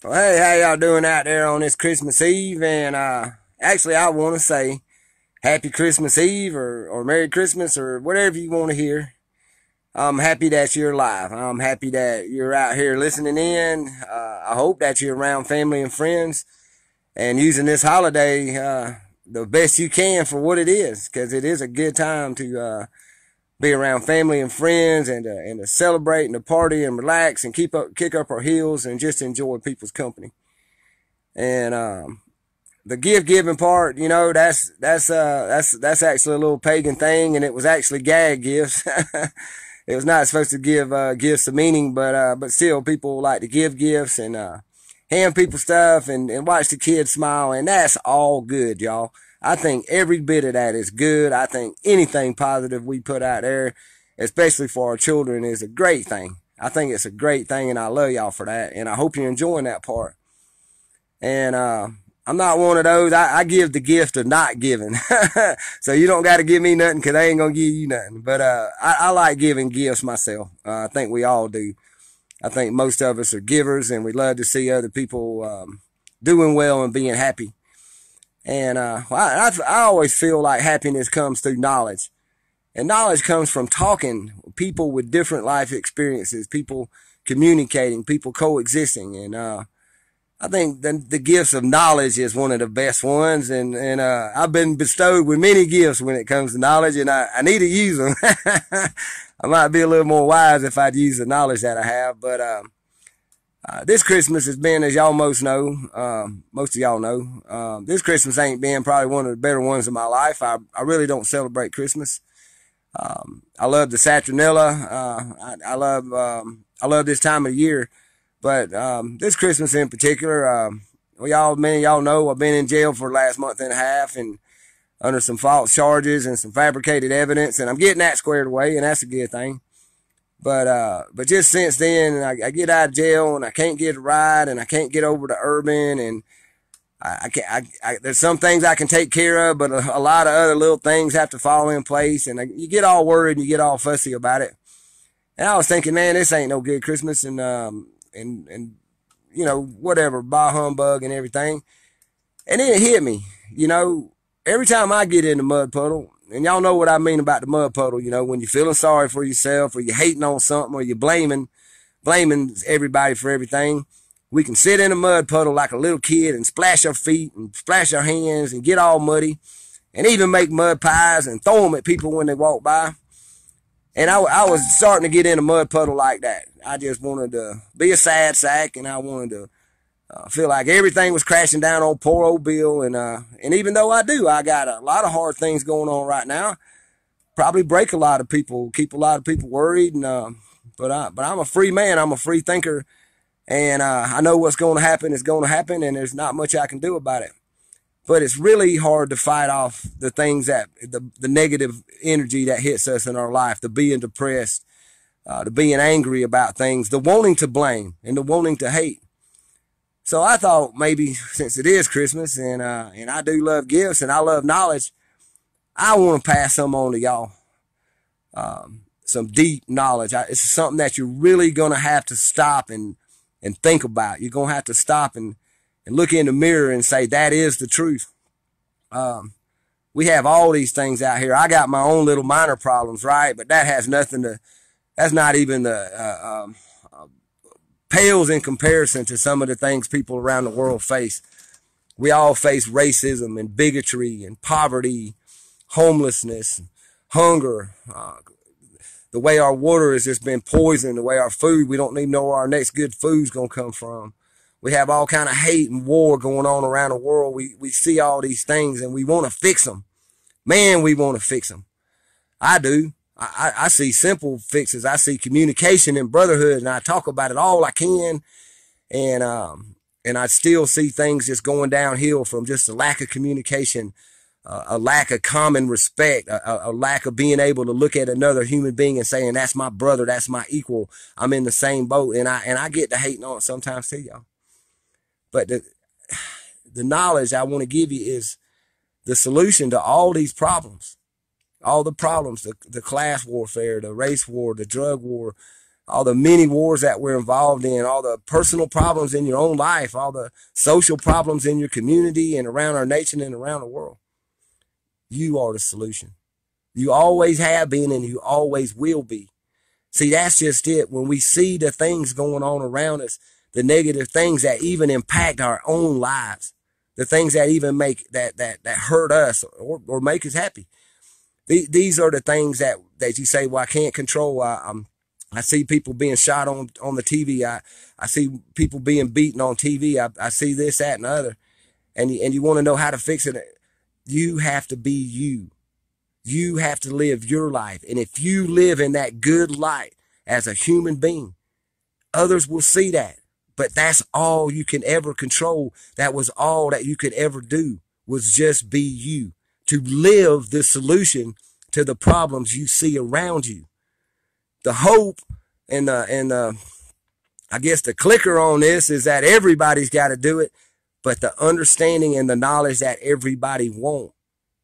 Well, hey, how y'all doing out there on this Christmas Eve? And actually, I want to say Happy Christmas Eve or Merry Christmas or whatever you want to hear. I'm happy that you're alive. I'm happy that you're out here listening in. I hope that you're around family and friends and using this holiday the best you can for what it is, because it is a good time to be around family and friends and to celebrate and to party and relax and kick up our heels and just enjoy people's company. And the gift giving part, that's actually a little pagan thing, and it was actually gag gifts. It was not supposed to give gifts of meaning, but still, people like to give gifts and hand people stuff and watch the kids smile, and that's all good, y'all. I think every bit of that is good. I think anything positive we put out there, especially for our children, is a great thing. I think it's a great thing, and I love y'all for that, and I hope you're enjoying that part. And I'm not one of those. I give the gift of not giving. So you don't got to give me nothing, because I ain't going to give you nothing. But I like giving gifts myself. I think we all do. I think most of us are givers, and we love to see other people doing well and being happy. And I always feel like happiness comes through knowledge. And knowledge comes from talking, people with different life experiences, people communicating, people coexisting. And I think the gifts of knowledge is one of the best ones, and I've been bestowed with many gifts when it comes to knowledge, and I need to use them. I might be a little more wise if I'd use the knowledge that I have, but this Christmas has been, as y'all most of y'all know, this Christmas ain't been probably one of the better ones of my life. I really don't celebrate Christmas. I love the Saturnella. I love this time of the year. But this Christmas in particular, many of y'all know I've been in jail for the last month and a half and under some false charges and some fabricated evidence, and I'm getting that squared away, and that's a good thing. But just since then, I get out of jail and I can't get a ride and I can't get over to Urban, and there's some things I can take care of, but a lot of other little things have to fall in place, and you get all worried and you get all fussy about it. And I was thinking, man, this ain't no good Christmas, and whatever, bah humbug and everything. And then it hit me, every time I get in the mud puddle, and y'all know what I mean about the mud puddle, when you're feeling sorry for yourself, or you're hating on something, or you're blaming everybody for everything, we can sit in a mud puddle like a little kid and splash our feet and splash our hands and get all muddy and even make mud pies and throw them at people when they walk by. And I was starting to get in a mud puddle like that. I just wanted to be a sad sack, and I wanted to feel like everything was crashing down on poor old Bill. And even though I got a lot of hard things going on right now. Probably break a lot of people, keep a lot of people worried. But I'm a free man. I'm a free thinker, and I know what's going to happen is going to happen, and there's not much I can do about it. But it's really hard to fight off the things that the negative energy that hits us in our life, the being depressed, the being angry about things, the wanting to blame, and the wanting to hate. So I thought maybe since it is Christmas and I do love gifts and I love knowledge, I want to pass some on to y'all. Some deep knowledge. It's something that you're really going to have to stop and think about. You're going to have to stop and look in the mirror and say, that is the truth. We have all these things out here. I got my own little minor problems, right? But that has nothing to, that's not even the, pales in comparison to some of the things people around the world face. We all face racism and bigotry and poverty, homelessness, hunger, the way our water has just been poisoned, the way our food, we don't even know where our next good food's going to come from. We have all kind of hate and war going on around the world. We see all these things and we want to fix them. Man, we want to fix them. I do. I see simple fixes. I see communication and brotherhood, and I talk about it all I can. And I still see things just going downhill from just a lack of communication, a lack of common respect, a lack of being able to look at another human being and saying, that's my brother, that's my equal. I'm in the same boat. And I get to hating on it sometimes too, y'all. But the knowledge I want to give you is the solution to all these problems. All the problems, the class warfare, the race war, the drug war, all the many wars that we're involved in, all the personal problems in your own life, all the social problems in your community and around our nation and around the world. You are the solution. You always have been and you always will be. See, that's just it. When we see the things going on around us, the negative things that even impact our own lives, the things that even make that hurt us or make us happy. These are the things that you say, well, I can't control. I see people being shot on the TV. I see people being beaten on TV. I see this, that, and the other. And you want to know how to fix it. You have to be you. You have to live your life. And if you live in that good light as a human being, others will see that. But that's all you can ever control. That was all that you could ever do, was just be you, to live the solution to the problems you see around you. The hope and I guess the clicker on this is that everybody's got to do it, but the understanding and the knowledge that everybody won't,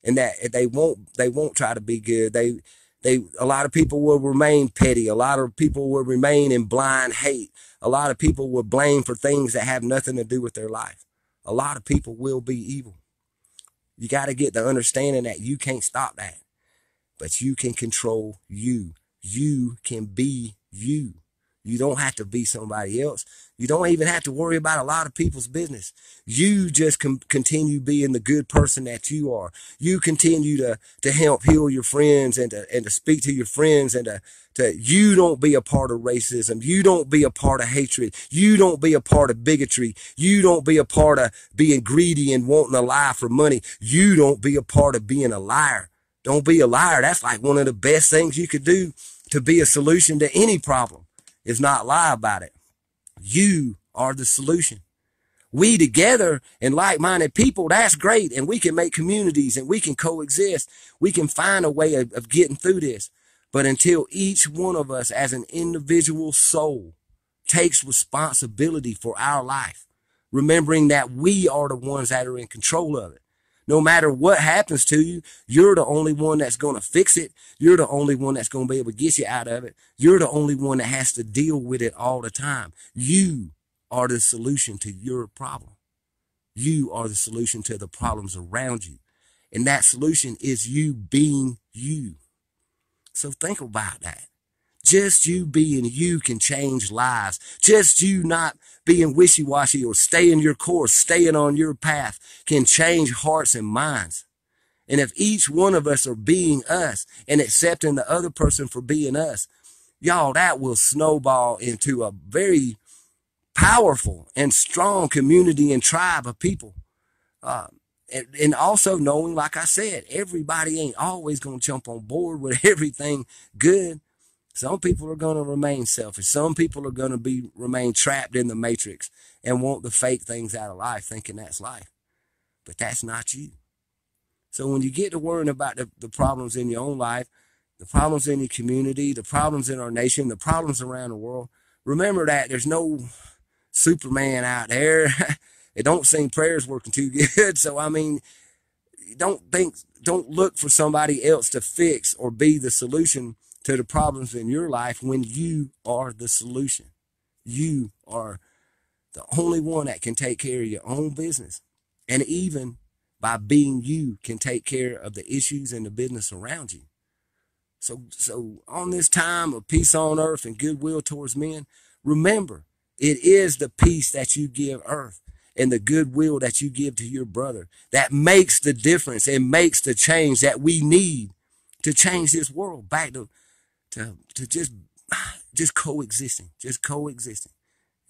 and that they won't try to be good. A lot of people will remain petty. A lot of people will remain in blind hate. A lot of people will blame for things that have nothing to do with their life. A lot of people will be evil. You got to get the understanding that you can't stop that, but you can control you. You can be you. You don't have to be somebody else. You don't even have to worry about a lot of people's business. You just continue being the good person that you are. You continue to help heal your friends and to speak to your friends and to you don't be a part of racism. You don't be a part of hatred. You don't be a part of bigotry. You don't be a part of being greedy and wanting to lie for money. You don't be a part of being a liar. Don't be a liar. That's like one of the best things you could do to be a solution to any problem, is not lie about it. You are the solution. We together and like-minded people, that's great. And we can make communities and we can coexist. We can find a way of getting through this. But until each one of us as an individual soul takes responsibility for our life, remembering that we are the ones that are in control of it. No matter what happens to you, you're the only one that's going to fix it. You're the only one that's going to be able to get you out of it. You're the only one that has to deal with it all the time. You are the solution to your problem. You are the solution to the problems around you. And that solution is you being you. So think about that. Just you being you can change lives. Just you not being wishy-washy or staying your course, staying on your path can change hearts and minds. And if each one of us are being us and accepting the other person for being us, y'all, that will snowball into a very powerful and strong community and tribe of people. And also knowing, like I said, everybody ain't always going to jump on board with everything good. Some people are going to remain selfish. Some people are going to remain trapped in the matrix and want the fake things out of life, thinking that's life. But that's not you. So when you get to worrying about the problems in your own life, the problems in your community, the problems in our nation, the problems around the world, remember that there's no Superman out there. It don't seem prayers working too good. So, I mean, don't look for somebody else to fix or be the solution to the problems in your life when you are the solution. You are the only one that can take care of your own business. And even by being you can take care of the issues and the business around you. So on this time of peace on earth and goodwill towards men, remember, it is the peace that you give earth and the goodwill that you give to your brother that makes the difference and makes the change that we need to change this world back to just coexisting,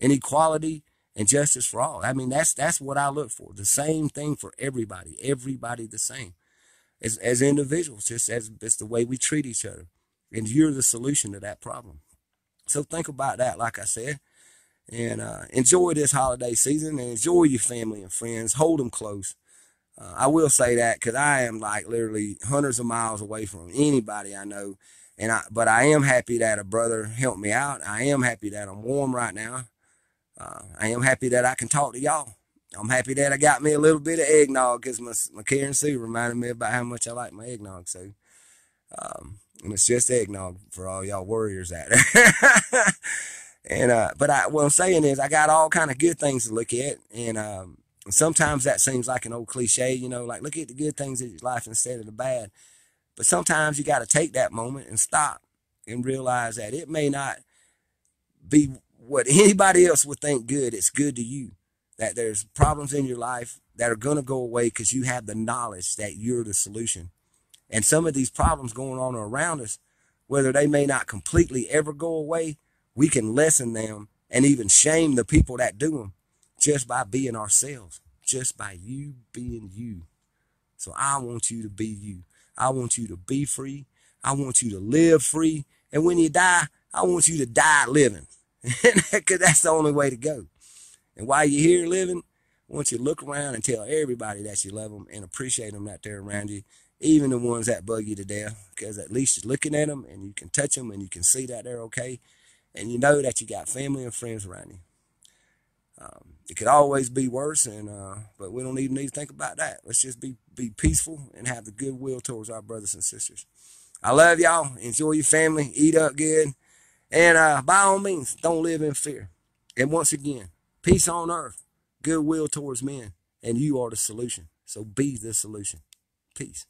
and equality and justice for all. I mean, that's what I look for. The same thing for everybody the same as individuals, just as it's the way we treat each other. And you're the solution to that problem. So think about that, like I said, and enjoy this holiday season and enjoy your family and friends. Hold them close. I will say that because I am like literally hundreds of miles away from anybody I know. But I am happy that a brother helped me out. I am happy that I'm warm right now. I am happy that I can talk to y'all. I'm happy that I got me a little bit of eggnog because my Karen Sue reminded me about how much I like my eggnog. So And it's just eggnog for all y'all warriors out there. And but what I'm saying is I got all kind of good things to look at, and sometimes that seems like an old cliche, you know, like look at the good things in your life instead of the bad. But sometimes you got to take that moment and stop and realize that it may not be what anybody else would think good. It's good to you. That there's problems in your life that are going to go away because you have the knowledge that you're the solution. And some of these problems going on around us, whether they may not completely ever go away, we can lessen them and even shame the people that do them just by being ourselves, just by you being you. So I want you to be you. I want you to be free. I want you to live free. And when you die, I want you to die living, because that's the only way to go. And while you're here living, I want you to look around and tell everybody that you love them and appreciate them out there around you, even the ones that bug you to death, because at least you're looking at them and you can touch them and you can see that they're okay. And you know that you got family and friends around you. It could always be worse, but we don't even need to think about that. Let's just be peaceful and have the goodwill towards our brothers and sisters. I love y'all. Enjoy your family. Eat up good. And by all means, don't live in fear. And once again, peace on earth, goodwill towards men, and you are the solution. So be the solution. Peace.